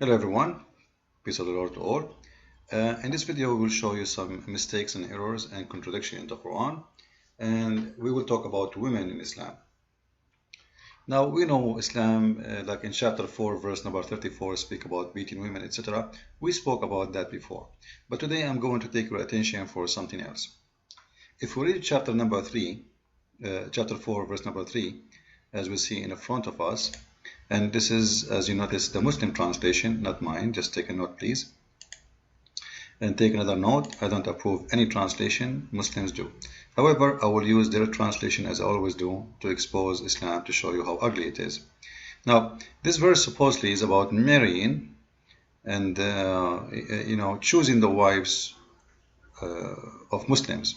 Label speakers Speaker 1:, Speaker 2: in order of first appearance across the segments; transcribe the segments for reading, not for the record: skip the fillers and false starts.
Speaker 1: Hello everyone, peace of the Lord to all. In this video we will show you some mistakes and errors and contradiction in the Quran, and we will talk about women in Islam. Now we know Islam, like in chapter 4 verse number 34, speak about beating women, etc. We spoke about that before, but today I'm going to take your attention for something else. If we read chapter number 3, chapter 4 verse number 3, as we see in front of us, and this is, as you notice, the Muslim translation, not mine. Just take a note, please. And take another note, I don't approve any translation, Muslims do. However, I will use their translation, as I always do, to expose Islam, to show you how ugly it is. Now, this verse supposedly is about marrying and choosing the wives of Muslims.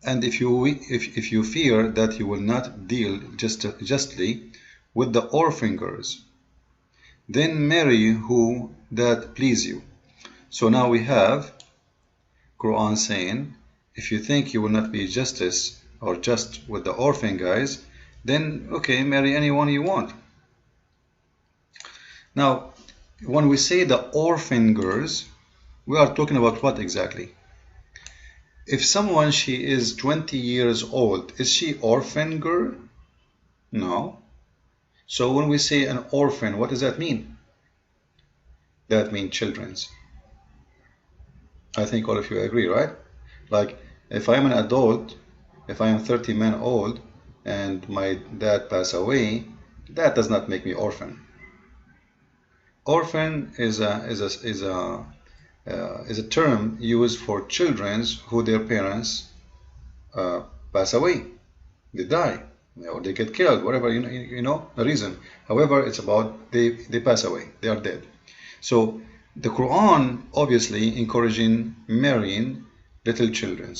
Speaker 1: And if you fear that you will not deal justly with the orphan girls, then marry who that please you. So now we have Quran saying, if you think you will not be justice or just with the orphan guys, then okay, marry anyone you want. Now, when we say the orphan girls, we are talking about what exactly? If someone, she is 20 years old, is she orphan girl? No. So when we say an orphan, what does that mean? That means children's. I think all of you agree, right? Like, if I'm an adult, if I am 30 men old, and my dad passed away, that does not make me orphan. Orphan is a term used for children who their parents pass away, they die, or they get killed, whatever you know the reason. However, it's about they pass away, they are dead. So the Quran obviously encouraging marrying little children.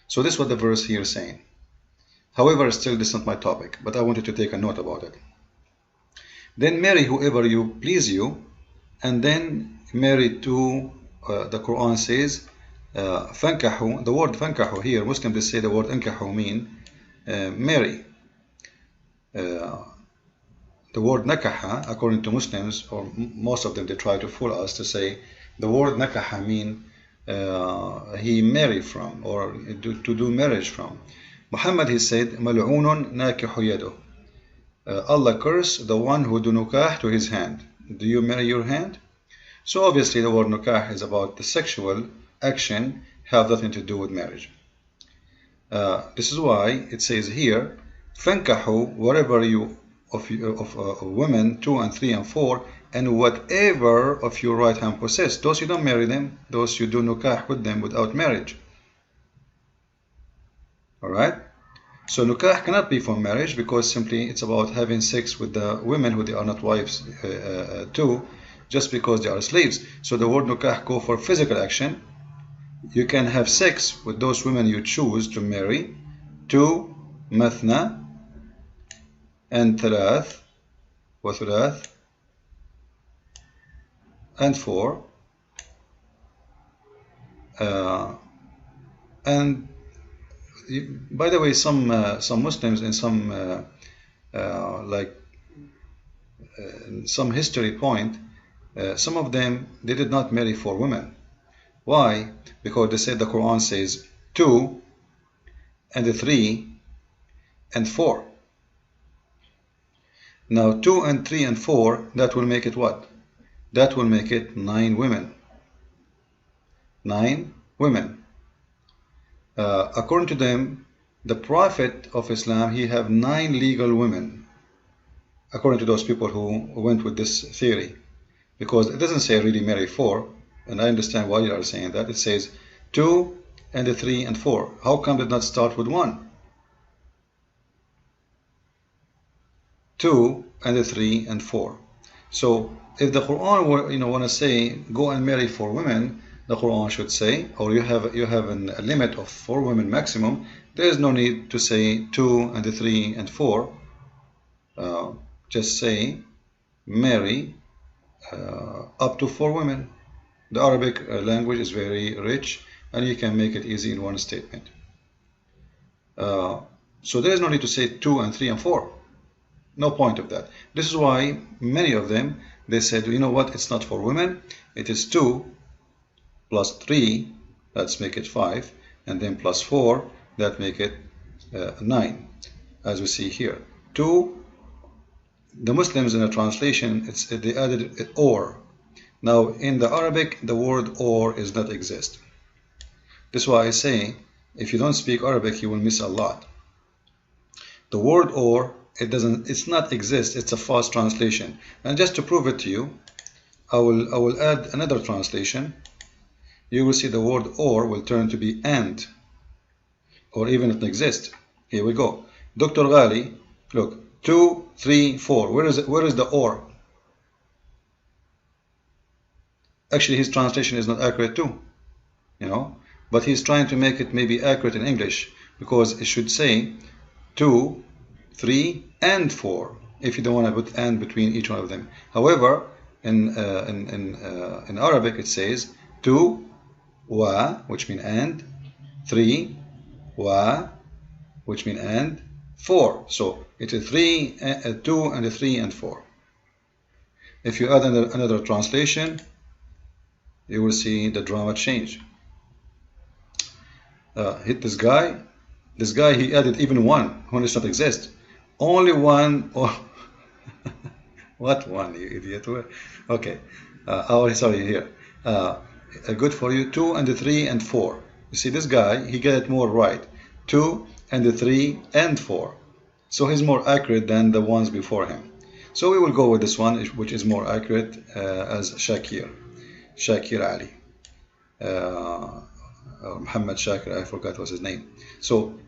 Speaker 1: So this is what the verse here is saying. However, still this is not my topic, but I wanted to take a note about it. Then marry whoever you please you, and then marry to, the Quran says, fankahu. The word fankahu here, Muslims they say the word ankahu mean marry. The word nakaha, according to Muslims, or most of them, they try to fool us to say the word nakaha mean he married from, or to do marriage from. Muhammad, he said, mal'unun nakihu yadu. Allah curse the one who do nukah to his hand. Do you marry your hand? So obviously the word nukah is about the sexual action, have nothing to do with marriage. This is why it says here, fankahu, whatever you of women 2 and 3 and 4, and whatever of your right hand possess. Those you don't marry them, those you do nukah with them without marriage. Alright? So nukah cannot be for marriage, because simply it's about having sex with the women who they are not wives to, just because they are slaves. So the word nukah go for physical action. You can have sex with those women you choose to marry, 2, mathna, and thalath, wa thulath, and 4, and by the way, some Muslims and some some history point, some of them, they did not marry 4 women. Why? Because they said the Quran says 2 and 3 and 4. Now 2 and 3 and 4, that will make it what? That will make it 9 women. 9 women. According to them, the Prophet of Islam, he have 9 legal women, according to those people who went with this theory. Because it doesn't say really marry 4, and I understand why you are saying that. It says 2 and 3 and 4. How come did not start with 1? 2 and 3 and 4. So if the Quran were, want to say go and marry 4 women, the Quran should say, or you have a limit of 4 women maximum. There is no need to say 2 and 3 and 4. Just say marry up to 4 women. The Arabic language is very rich, and you can make it easy in one statement. So there is no need to say 2 and 3 and 4. No point of that. This is why many of them, they said, you know what, it's not for women. It is 2 plus 3, let's make it 5, and then plus 4, that make it 9, as we see here. 2, the Muslims in a translation, they added or. Now in the Arabic, the word or is not exist. This is why I say, if you don't speak Arabic, you will miss a lot. The word or, it's not exist, it's a false translation. And just to prove it to you, I will add another translation. You will see the word or will turn to be and, or even it exists. Here we go. Dr. Ghali, look, 2, 3, 4. Where is it? Where is the or? Actually, his translation is not accurate too, you know, but he's trying to make it maybe accurate in English, because it should say 2, 3, and 4, if you don't want to put and between each one of them. However, in Arabic it says 2 wa, which means and, 3 wa, which means and, 4. So it is 3, 2, and 3 and 4. If you add another translation, you will see the drama change. Hit this guy. This guy, he added even 1 when it does not exist. Only 1 or what 1, you idiot? Okay. Sorry, here. Good for you. 2 and 3 and 4. You see, this guy, he get it more right. 2 and 3 and 4. So he's more accurate than the ones before him. So we will go with this one, which is more accurate, as Shakir Ali. Muhammad Shakir, I forgot what's his name. So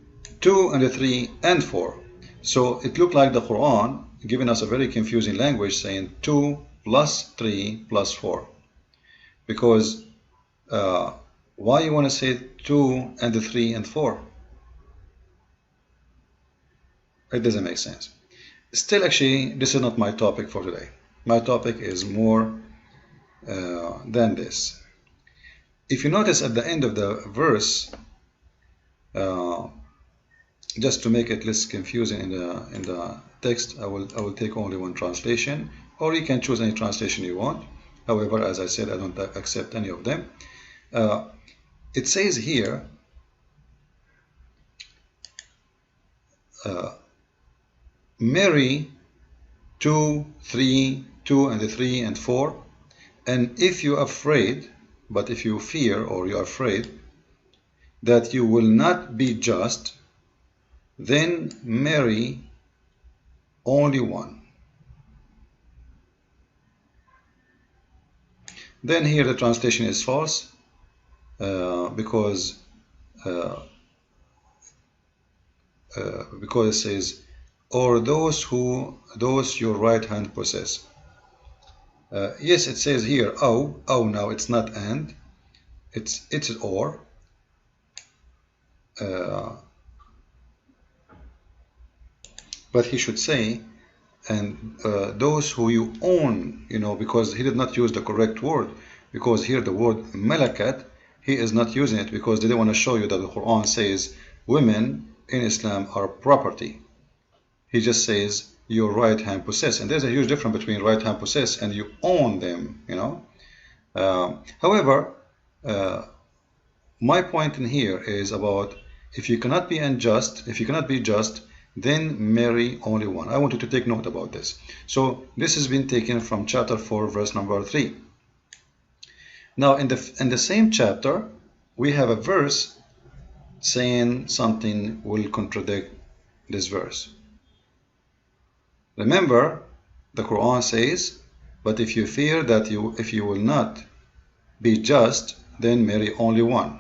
Speaker 1: 2 and 3 and 4. So it looked like the Quran giving us a very confusing language, saying 2 plus 3 plus 4. Because why you want to say 2 and 3 and 4? It doesn't make sense. Still, actually, this is not my topic for today. My topic is more than this. If you notice at the end of the verse, just to make it less confusing in the text, I will take only one translation, or you can choose any translation you want. However, as I said, I don't accept any of them. It says here, marry 2, 3, 2 and 3 and 4, and if you're afraid, but if you fear or you're afraid that you will not be just, then marry only 1. Then here the translation is false, because it says, or those your right hand possess. Yes, it says here oh now it's not and, it's or. But he should say, and those who you own, you know, because he did not use the correct word, because here the word malakat, he is not using it because they don't want to show you that the Quran says women in Islam are property. He just says your right hand possess, and there's a huge difference between right hand possess and you own them, you know. However, my point in here is about if you cannot be unjust, if you cannot be just, then marry only 1. I want you to take note about this. So this has been taken from chapter 4, verse number 3. Now in the same chapter, we have a verse saying something will contradict this verse. Remember, the Quran says, but if you fear that if you will not be just, then marry only 1.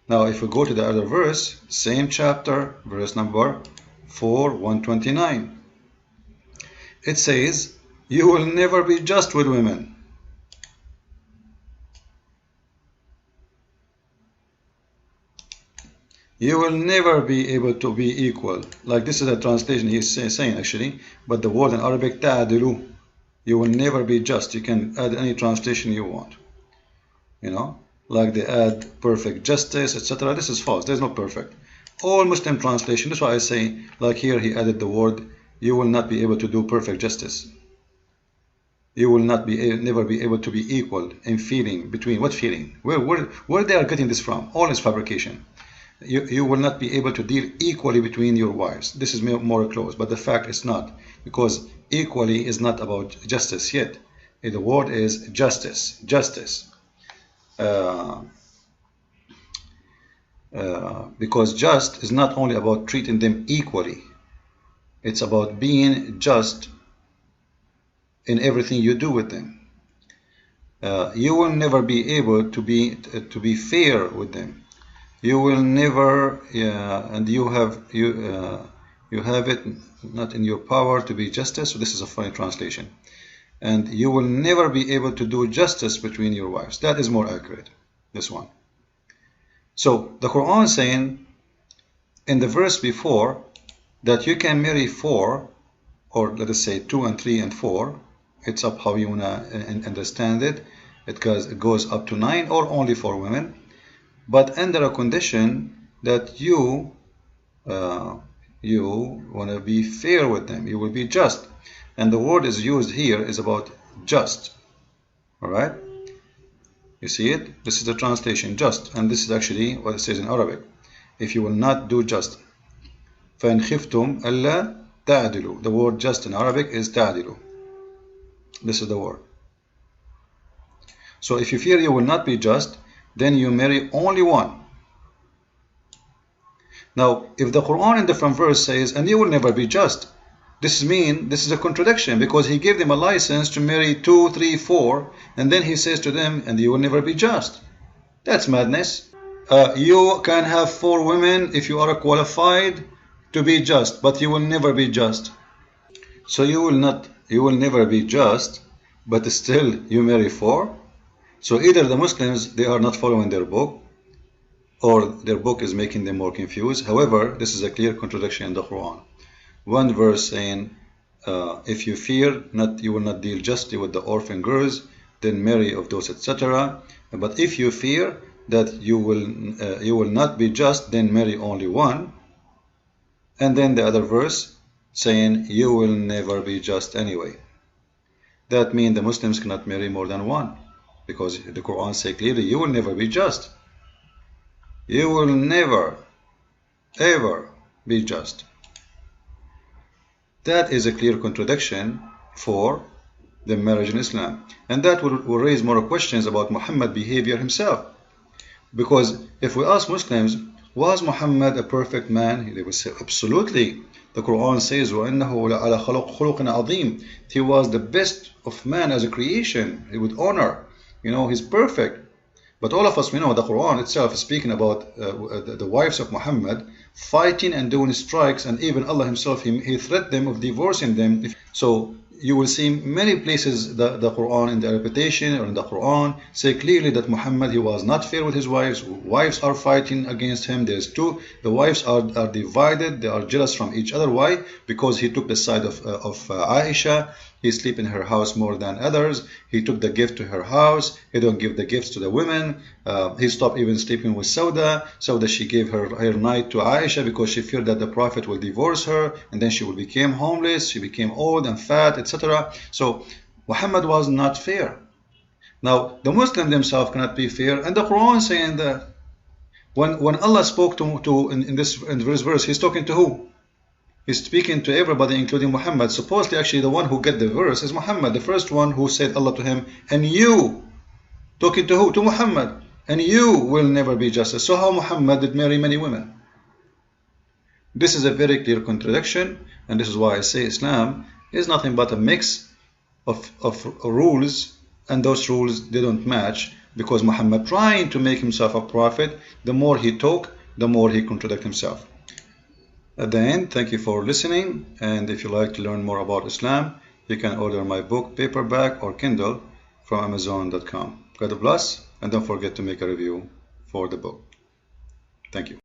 Speaker 1: Now if we go to the other verse, same chapter, verse number 4, 129, it says, you will never be just with women. You will never be able to be equal. Like this is a translation he's saying actually, but the word in Arabic, ta'adilu. You will never be just. You can add any translation you want. You know, like they add perfect justice, etc. This is false. There's no perfect. All Muslim translation, that's why I say, like here he added the word you will not be able to do perfect justice. You will not be never be able to be equal in feeling between what feeling? Where they are getting this from? All is fabrication. You will not be able to deal equally between your wives. This is more close, but the fact is not, because equally is not about justice yet. The word is justice. Justice. Because just is not only about treating them equally. It's about being just in everything you do with them. You will never be able to be fair with them. You will never, and you have it not in your power to be justice. So this is a funny translation. And you will never be able to do justice between your wives. That is more accurate. This one. So the Quran is saying in the verse before that you can marry 4, or let us say 2 and 3 and 4. It's up how you wanna understand it. It goes up to 9 or only for women, but under a condition that you want to be fair with them. You will be just, and the word is used here is about just. All right, you see it. This is the translation, just, and this is actually what it says in Arabic. If you will not do just, فَإِنْ خِفْتُمْ أَلَّا تَعْدِلُوا. The word just in Arabic is تَعْدِلُوا. This is the word. So if you fear you will not be just, then you marry only one. Now, if the Quran in the front verse says, and you will never be just, this is a contradiction, because he gave them a license to marry 2, 3, 4, and then he says to them, and you will never be just. That's madness. You can have 4 women if you are qualified to be just, but you will never be just. So you will never be just, but still you marry 4. So either the Muslims, they are not following their book, or their book is making them more confused. However, this is a clear contradiction in the Quran. One verse saying, if you fear you will not deal justly with the orphan girls, then marry of those, etc. But if you fear that you will not be just, then marry only one. And then the other verse saying, you will never be just anyway. That means the Muslims cannot marry more than one, because the Quran says clearly, you will never be just. You will never, ever be just. That is a clear contradiction for the marriage in Islam. And that will raise more questions about Muhammad's behavior himself. Because if we ask Muslims, was Muhammad a perfect man? They will say, absolutely. The Quran says, وَإِنَّهُ لَعَلَى خُلُقٍ عَظِيمٍ. He was the best of man as a creation. He would honor. He's perfect. But all of us, we know the Quran itself is speaking about the wives of Muhammad fighting and doing strikes, and even Allah himself, he threatened them of divorcing them. So you will see many places the Quran in the reputation or in the Quran say clearly that Muhammad, he was not fair with his wives. Wives are fighting against him. There's two. The wives are divided. They are jealous from each other. Why? Because he took the side of Aisha. He sleep in her house more than others. He took the gift to her house. He don't give the gifts to the women. He stopped even sleeping with Sauda. Sauda, she gave her night to Aisha because she feared that the Prophet will divorce her, and then she will become homeless. She became old and fat, etc. So Muhammad was not fair. Now the Muslims themselves cannot be fair, and the Quran saying that when Allah spoke in this verse, he's talking to who? He's speaking to everybody, including Muhammad. Supposedly, actually, the one who get the verse is Muhammad, the first one who said Allah to him, and you, talking to who? To Muhammad, and you will never be justice. So how Muhammad did marry many women? This is a very clear contradiction, and this is why I say Islam is nothing but a mix of rules, and those rules, they don't match, because Muhammad, trying to make himself a prophet, the more he talk, the more he contradict himself. At the end, thank you for listening, and if you like to learn more about Islam, you can order my book, paperback or Kindle, from Amazon.com. God bless, and don't forget to make a review for the book. Thank you.